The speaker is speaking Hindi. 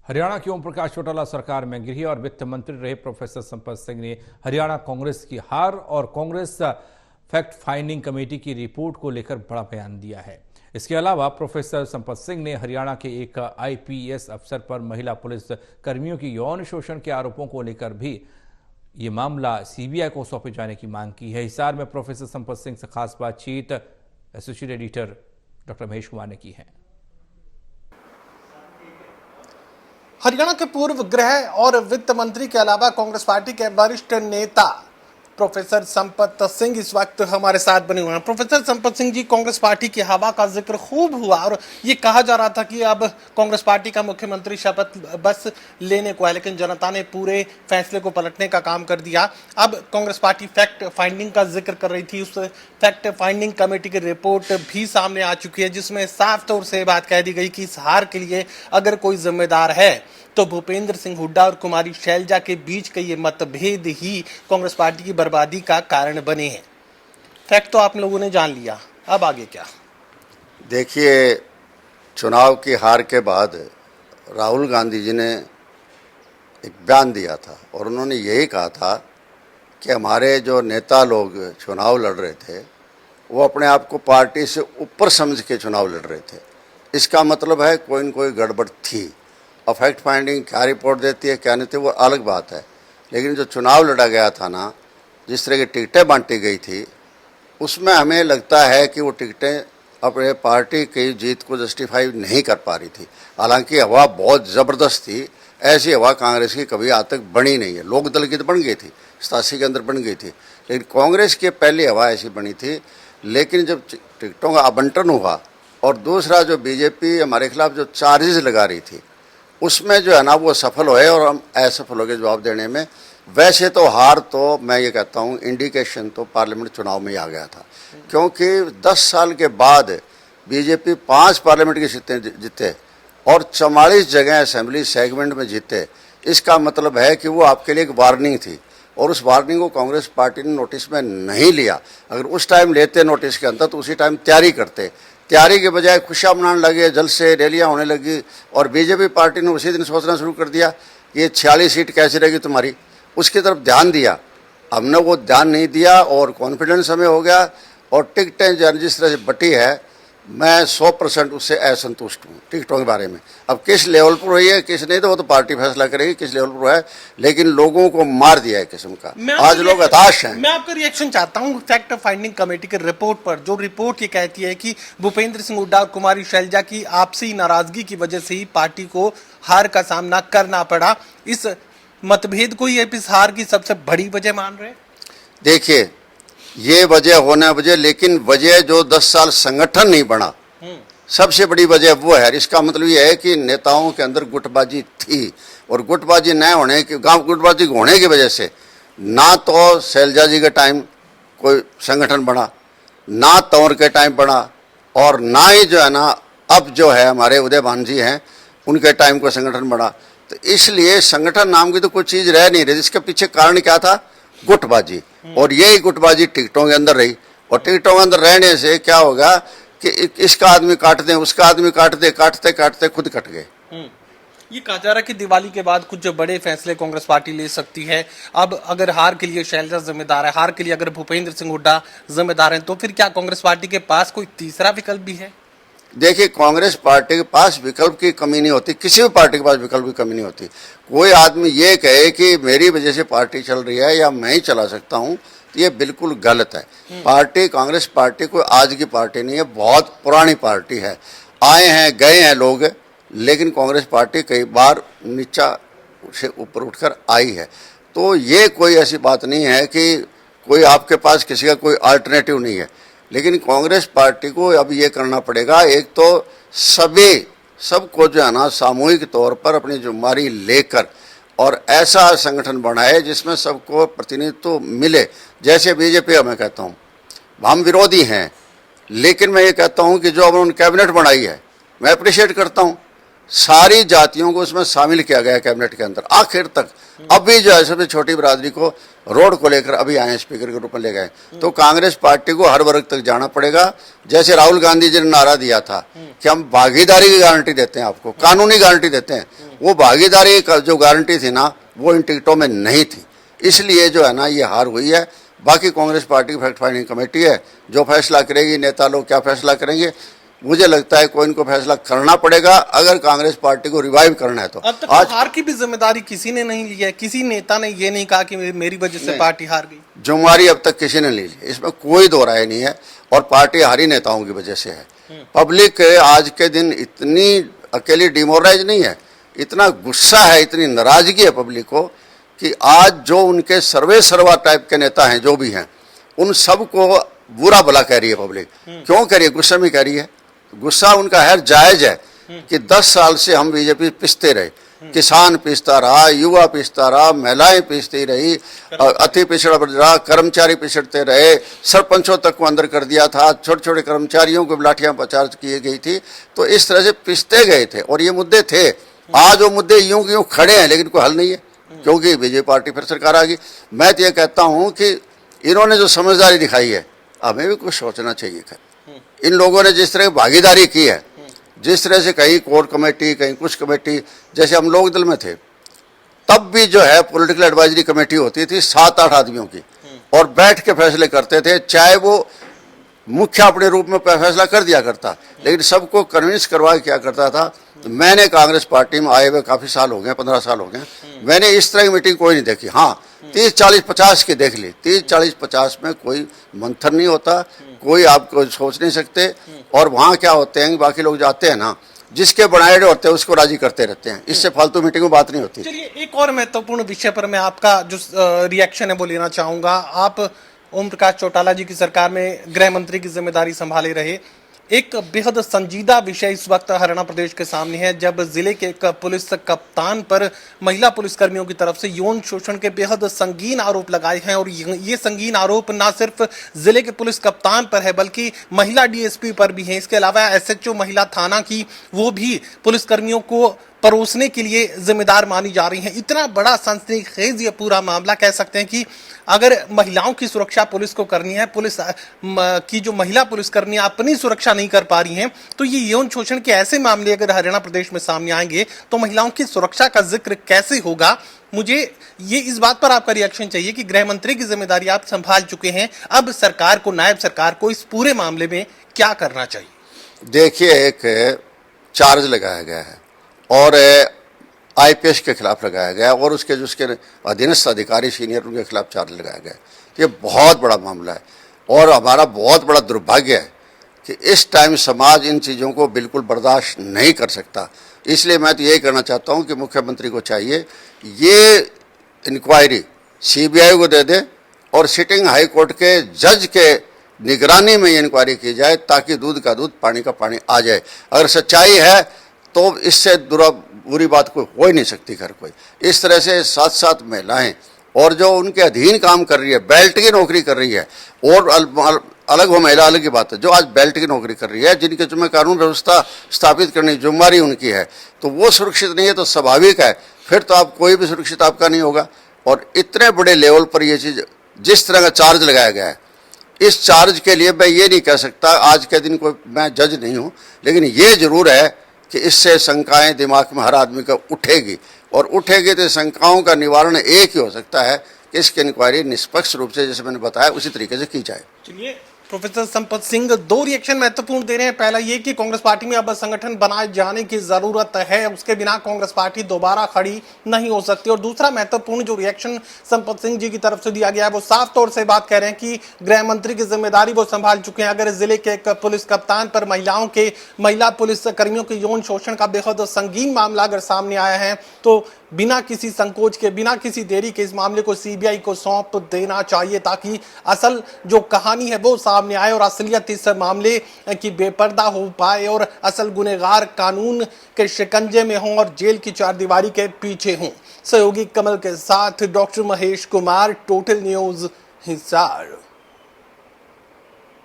हरियाणा की ओम प्रकाश चौटाला सरकार में गृह और वित्त मंत्री रहे प्रोफेसर संपत सिंह ने हरियाणा कांग्रेस की हार और कांग्रेस फैक्ट फाइंडिंग कमेटी की रिपोर्ट को लेकर बड़ा बयान दिया है। इसके अलावा प्रोफेसर संपत सिंह ने हरियाणा के एक आईपीएस अफसर पर महिला पुलिस कर्मियों की यौन शोषण के आरोपों को लेकर भी ये मामला सीबीआई को सौंपे जाने की मांग की है। हिसार में प्रोफेसर संपत सिंह से खास बातचीत associate editor doctor Mahesh Kumar ने की है। हरियाणा के पूर्व गृह और वित्त मंत्री के अलावा कांग्रेस पार्टी के वरिष्ठ नेता प्रोफेसर संपत सिंह इस वक्त हमारे साथ बने हुए हैं। प्रोफेसर संपत सिंह जी, कांग्रेस पार्टी की हवा का जिक्र खूब हुआ और ये कहा जा रहा था कि अब कांग्रेस पार्टी का मुख्यमंत्री शपथ बस लेने को है, लेकिन जनता ने पूरे फैसले को पलटने का काम कर दिया। अब कांग्रेस पार्टी फैक्ट फाइंडिंग का जिक्र कर रही थी, उस फैक्ट फाइंडिंग कमेटी की रिपोर्ट भी सामने आ चुकी है, जिसमें साफ तौर से बात कह दी गई कि इस हार के लिए अगर कोई जिम्मेदार है तो भूपेंद्र सिंह हुड्डा और कुमारी शैलजा के बीच के ये मतभेद ही कांग्रेस पार्टी की बर्बादी का कारण बने हैं। फैक्ट तो आप लोगों ने जान लिया, अब आगे क्या? देखिए, चुनाव की हार के बाद राहुल गांधी जी ने एक बयान दिया था और उन्होंने यही कहा था कि हमारे जो नेता लोग चुनाव लड़ रहे थे वो अपने आप को पार्टी से ऊपर समझ के चुनाव लड़ रहे थे। इसका मतलब है कोई न कोई गड़बड़ थी। और फैक्ट फाइंडिंग क्या रिपोर्ट देती है क्या नहीं थी वो अलग बात है, लेकिन जो चुनाव लड़ा गया था ना, जिस तरह की टिकटें बांटी गई थी, उसमें हमें लगता है कि वो टिकटें अपने पार्टी की जीत को जस्टिफाई नहीं कर पा रही थी। हालांकि हवा बहुत ज़बरदस्त थी, ऐसी हवा कांग्रेस की कभी आज तक बनी नहीं है। लोक दल की तो बन गई थी, 87 के अंदर बन गई थी, लेकिन कांग्रेस की पहली हवा ऐसी बनी थी। लेकिन जब टिकटों का आवंटन हुआ और दूसरा जो बीजेपी हमारे खिलाफ जो चार्जेस लगा रही थी, उसमें जो है ना वो सफल हुए और हम असफल हो गए जवाब देने में। वैसे तो हार तो मैं ये कहता हूँ इंडिकेशन तो पार्लियामेंट चुनाव में ही आ गया था, क्योंकि 10 साल के बाद बीजेपी 5 पार्लियामेंट की सीटें जीते और 44 जगह असेंबली सेगमेंट में जीते। इसका मतलब है कि वो आपके लिए एक वार्निंग थी और उस वार्निंग को कांग्रेस पार्टी ने नोटिस में नहीं लिया। अगर उस टाइम लेते नोटिस के अंदर तो उसी टाइम तैयारी करते। तैयारी के बजाय खुशियाँ मनाने लगे, जलसे रैलियाँ होने लगी और बीजेपी पार्टी ने उसी दिन सोचना शुरू कर दिया ये 46 सीट कैसी रहेगी तुम्हारी, उसकी तरफ ध्यान दिया। हमने वो ध्यान नहीं दिया और कॉन्फिडेंस हमें हो गया और टिकटें जिस तरह से बटी है, मैं 100% उससे असंतुष्ट हूँ टिकटों के बारे में। अब किस लेवल पर हुई है किस नहीं तो वो तो पार्टी फैसला करेगी किस लेवल पर है, लेकिन लोगों को मार दिया है किस्म का। आज लोग हताश हैं। मैं आपका रिएक्शन चाहता हूँ फैक्ट फाइंडिंग कमेटी की रिपोर्ट पर। जो रिपोर्ट ये कहती है कि भूपेंद्र सिंह हुड्डा और कुमारी शैलजा की आपसी नाराजगी की वजह से ही पार्टी को हार का सामना करना पड़ा। इस मतभेद को ये इस हार की सबसे बड़ी वजह मान रहे? देखिए, ये वजह होना वजह, लेकिन वजह जो 10 साल संगठन नहीं बना, सबसे बड़ी वजह वो है। इसका मतलब ये है कि नेताओं के अंदर गुटबाजी थी और गुटबाजी न होने की गुटबाजी होने की वजह से ना तो शैलजा जी के टाइम कोई संगठन बना, ना तंवर के टाइम बना और ना ही जो है ना अब जो है हमारे उदयभान जी हैं उनके टाइम कोई संगठन बना। तो इसलिए संगठन नाम की तो कोई चीज़ रह नहीं रही। इसके पीछे कारण क्या था? गुटबाजी। और यही गुटबाजी टिकटों के अंदर रही और टिकटों के अंदर रहने से क्या होगा कि इसका आदमी काट दे, उसका आदमी काट दे, काटते काटते खुद कट गए। ये कहा जा रहा है कि दिवाली के बाद कुछ बड़े फैसले कांग्रेस पार्टी ले सकती है। अब अगर हार के लिए शैलजा जिम्मेदार है, हार के लिए अगर भूपेंद्र सिंह हुड्डा जिम्मेदार हैं, तो फिर क्या कांग्रेस पार्टी के पास कोई तीसरा विकल्प भी है? देखिए, कांग्रेस पार्टी के पास विकल्प की कमी नहीं होती, किसी भी पार्टी के पास विकल्प की कमी नहीं होती। कोई आदमी ये कहे कि मेरी वजह से पार्टी चल रही है या मैं ही चला सकता हूँ, तो ये बिल्कुल गलत है। पार्टी, कांग्रेस पार्टी कोई आज की पार्टी नहीं है, बहुत पुरानी पार्टी है। आए हैं गए हैं लोग, लेकिन कांग्रेस पार्टी कई बार नीचा से ऊपर उठकर आई है। तो ये कोई ऐसी बात नहीं है कि कोई आपके पास किसी का कोई अल्टरनेटिव नहीं है, लेकिन कांग्रेस पार्टी को अब ये करना पड़ेगा, एक तो सबको जो है ना सामूहिक तौर पर अपनी जिम्मेदारी लेकर और ऐसा संगठन बनाए जिसमें सबको प्रतिनिधित्व मिले। जैसे बीजेपी, मैं कहता हूँ हम विरोधी हैं, लेकिन मैं ये कहता हूँ कि जो अब उन्होंने कैबिनेट बनाई है मैं अप्रिशिएट करता हूँ। सारी जातियों को उसमें शामिल किया गया कैबिनेट के अंदर आखिर तक। अभी जो है सबसे छोटी बिरादरी को रोड को लेकर अभी आए स्पीकर के रूप में ले गए। तो कांग्रेस पार्टी को हर वर्ग तक जाना पड़ेगा। जैसे राहुल गांधी जी ने नारा दिया था कि हम भागीदारी की गारंटी देते हैं, आपको कानूनी गारंटी देते हैं, वो भागीदारी का जो गारंटी थी ना, वो इन टिकटों में नहीं थी। इसलिए जो है ना, ये हार हुई है। बाकी कांग्रेस पार्टी की फैक्ट फाइंडिंग कमेटी है, जो फैसला करेगी। नेता लोग क्या फैसला करेंगे, मुझे लगता है कोई इनको फैसला करना पड़ेगा अगर कांग्रेस पार्टी को रिवाइव करना है तो। अब तक आज हार की भी जिम्मेदारी किसी ने नहीं ली है, किसी नेता ने ये नहीं कहा कि मेरी वजह से पार्टी हार गई। जिम्मेदारी अब तक किसी ने नहीं ली, इसमें कोई दो राय नहीं है। और पार्टी हारी नेताओं की वजह से है। पब्लिक आज के दिन इतनी अकेली डिमोरलाइज नहीं है, इतना गुस्सा है, इतनी नाराजगी है पब्लिक को कि आज जो उनके सर्वे सर्वा टाइप के नेता हैं, जो भी हैं, उन सबको बुरा भला कह रही है पब्लिक। क्यों कह रही है? गुस्से में कह रही है। गुस्सा उनका है, जायज है कि 10 साल से हम बीजेपी पिसते रहे, किसान पिसता रहा, युवा पिसता रहा, महिलाएं पिसती रही, अति पिछड़ा रहा, कर्मचारी पिछड़ते रहे, सरपंचों तक को अंदर कर दिया था, छोटे छोटे कर्मचारियों को लाठियां प्रचार की गई थी। तो इस तरह से पिसते गए थे और ये मुद्दे थे। आज वो मुद्दे यूं यूं खड़े हैं, लेकिन कोई हल नहीं है, क्योंकि बीजेपी पार्टी फिर सरकार आ गई। मैं तो ये कहता हूं कि इन्होंने जो समझदारी दिखाई है, हमें भी कुछ सोचना चाहिए। इन लोगों ने जिस तरह भागीदारी की है, जिस तरह से कहीं कोर कमेटी, कहीं कुछ कमेटी, जैसे हम लोक दल में थे तब भी जो है पॉलिटिकल एडवाइजरी कमेटी होती थी 7-8 आदमियों की, और बैठ के फैसले करते थे। चाहे वो मुख्य अपने रूप में फैसला कर दिया करता, लेकिन सबको कन्विंस करवा क्या करता था। मैंने कांग्रेस पार्टी में आए हुए काफ़ी साल हो गए, 15 साल हो गए, मैंने इस तरह की मीटिंग कोई नहीं देखी। हाँ, 30-40-50 की देख ली। 30-40-50 में कोई मंथन नहीं होता, कोई आपको सोच नहीं सकते। और वहाँ क्या होते हैं, बाकी लोग जाते हैं ना, जिसके बनाए होते हैं उसको राजी करते रहते हैं। इससे फालतू मीटिंग में बात नहीं होती। चलिए, एक और महत्वपूर्ण विषय पर मैं आपका जो रिएक्शन है वो लेना चाहूंगा। आप ओम प्रकाश चौटाला जी की सरकार में गृह मंत्री की जिम्मेदारी संभाले रहे। एक बेहद संजीदा विषय इस वक्त हरियाणा प्रदेश के सामने है, जब जिले के एक पुलिस कप्तान पर महिला पुलिसकर्मियों की तरफ से यौन शोषण के बेहद संगीन आरोप लगाए हैं। और ये संगीन आरोप ना सिर्फ जिले के पुलिस कप्तान पर है, बल्कि महिला डीएसपी पर भी है। इसके अलावा एसएचओ महिला थाना की, वो भी पुलिसकर्मियों को परोसने के लिए जिम्मेदार मानी जा रही हैं। इतना बड़ा सनसनीखेज ये पूरा मामला, कह सकते हैं कि अगर महिलाओं की सुरक्षा पुलिस को करनी है, पुलिस की जो महिला पुलिसकर्मी अपनी सुरक्षा नहीं कर पा रही हैं, तो ये यौन शोषण के ऐसे मामले अगर हरियाणा प्रदेश में सामने आएंगे तो महिलाओं की सुरक्षा का जिक्र कैसे होगा। मुझे ये इस बात पर आपका रिएक्शन चाहिए कि गृह मंत्री की जिम्मेदारी आप संभाल चुके हैं, अब सरकार को, नायब सरकार को इस पूरे मामले में क्या करना चाहिए? देखिए, एक चार्ज लगाया गया है और आईपीएस के खिलाफ लगाया गया और उसके जो उसके अधीनस्थ अधिकारी सीनियर, उनके खिलाफ चार्ज लगाया गया। ये बहुत बड़ा मामला है और हमारा बहुत बड़ा दुर्भाग्य है कि इस टाइम समाज इन चीज़ों को बिल्कुल बर्दाश्त नहीं कर सकता। इसलिए मैं तो यही करना चाहता हूँ कि मुख्यमंत्री को चाहिए ये इंक्वायरी सीबीआई को दे दे और सिटिंग हाई कोर्ट के जज के निगरानी में ये इंक्वायरी की जाए, ताकि दूध का दूध पानी का पानी आ जाए। अगर सच्चाई है तो इससे बुरी बात कोई हो ही नहीं सकती। घर कोई इस तरह से 7-7 महिलाएं और जो उनके अधीन काम कर रही है, बेल्ट की नौकरी कर रही है, और अलग हो महिला अलग की बात है, जो आज बेल्ट की नौकरी कर रही है, जिनके जिम्मे कानून व्यवस्था स्थापित करने की जिम्मेदारी उनकी है, तो वो सुरक्षित नहीं है तो स्वाभाविक है फिर तो आप कोई भी सुरक्षित आपका नहीं होगा। और इतने बड़े लेवल पर ये चीज़, जिस तरह का चार्ज लगाया गया है, इस चार्ज के लिए मैं ये नहीं कह सकता, आज के दिन कोई मैं जज नहीं हूँ, लेकिन ये जरूर है कि इससे शंकाएं दिमाग में हर आदमी का उठेगी, और उठेगी तो शंकाओं का निवारण एक ही हो सकता है कि इसकी इंक्वायरी निष्पक्ष रूप से, जैसे मैंने बताया, उसी तरीके से की जाए। चलिए, प्रोफेसर संपत सिंह 2 रिएक्शन महत्वपूर्ण दे रहे हैं। पहला ये कि कांग्रेस पार्टी में अब संगठन बनाए जाने की जरूरत है, उसके बिना कांग्रेस पार्टी दोबारा खड़ी नहीं हो सकती। और दूसरा महत्वपूर्ण जो रिएक्शन संपत सिंह जी की तरफ से दिया गया है, वो साफ तौर से बात कह रहे हैं कि गृह मंत्री की जिम्मेदारी वो संभाल चुके हैं। अगर जिले के एक पुलिस कप्तान पर महिला पुलिस कर्मियों के यौन शोषण का बेहद संगीन मामला अगर सामने आया है, तो बिना किसी संकोच के, बिना किसी देरी के इस मामले को सीबीआई को सौंप देना चाहिए, ताकि असल जो कहानी है वो सामने आए और असलियत इस मामले की बेपर्दा हो पाए और असल गुनहगार कानून के शिकंजे में हों और जेल की चारदीवारी के पीछे हों। सहयोगी कमल के साथ doctor Mahesh Kumar, total news, Hisar.